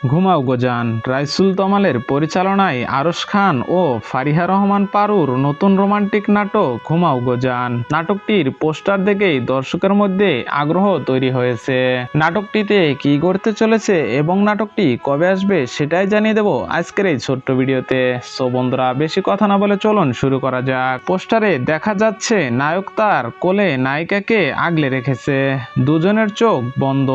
ঘুমাও গোজান রাইসুল তমালের পরিচালনায় আরশ খান ও ফারিহা রহমান পারুর নতুন রোমান্টিক নাটক ঘুমাও গোজান। নাটকটির পোস্টার দেখেই দর্শকের মধ্যে আগ্রহ তৈরি হয়েছে। নাটকটিতে কি করতে চলেছে এবং নাটকটি কবে আসবে সেটাই জানিয়ে দেব আজকের এই ছোট্ট ভিডিওতে। সো বন্ধুরা, বেশি কথা না বলে চলুন শুরু করা যাক। পোস্টারে দেখা যাচ্ছে নায়ক তার কোলে নায়িকাকে আগলে রেখেছে, দুজনের চোখ বন্ধ।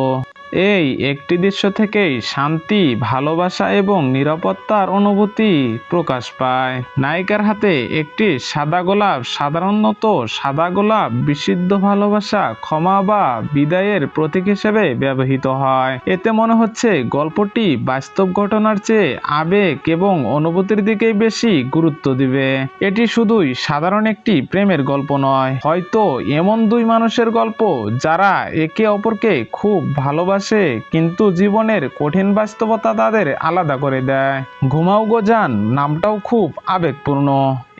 এই একটি দৃশ্য থেকেই শান্তি, ভালোবাসা এবং নিরাপত্তার অনুভূতি প্রকাশ পায়। নায়িকার হাতে একটি সাদা গোলাপ, সাধারণত সাদা গোলাপ বিশুদ্ধ ভালোবাসা, ক্ষমা বা বিদায়ের প্রতীক হিসেবে ব্যবহৃত হয়। এতে মনে হচ্ছে গল্পটি বাস্তব ঘটনার চেয়ে আবেগ এবং অনুভূতির দিকেই বেশি গুরুত্ব দিবে। এটি শুধুই সাধারণ একটি প্রেমের গল্প নয়, হয়তো এমন দুই মানুষের গল্প যারা একে অপরকে খুব ভালোবাসে কিন্তু জীবনের কঠিন বাস্তবতা তাদের আলাদা করে দেয়। ঘুমাও গোজান নামটাও খুব আবেগপূর্ণ।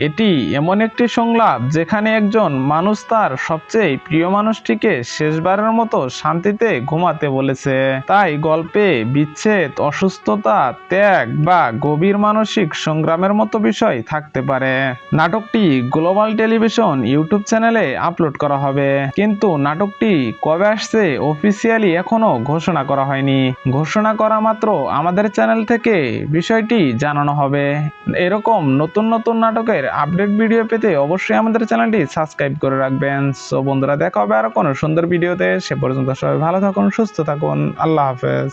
এটি এমন একটি সংলাপ যেখানে একজন মানুষ তার সবচেয়ে প্রিয় মানুষটিকে শেষবারের মতো শান্তিতে ঘুমাতে বলেছে। তাই গল্পে বিচ্ছেদ, অসুস্থতা, ত্যাগ বা গভীর মানসিক সংগ্রামের মতো বিষয় থাকতে পারে। নাটকটি গ্লোবাল টেলিভিশন ইউটিউব চ্যানেলে আপলোড করা হবে, কিন্তু নাটকটি কবে আসছে অফিসিয়ালি এখনো ঘোষণা করা হয়নি। ঘোষণা করা মাত্র আমাদের চ্যানেল থেকে বিষয়টি জানানো হবে। এরকম নতুন নতুন নাটকের আপডেট ভিডিও পেতে অবশ্যই আমাদের চ্যানেলটি সাবস্ক্রাইব করে রাখবেন। সো বন্ধুরা, দেখা হবে আরো কোনো সুন্দর ভিডিওতে। সে পর্যন্ত সবাই ভালো থাকুন, সুস্থ থাকুন। আল্লাহ হাফেজ।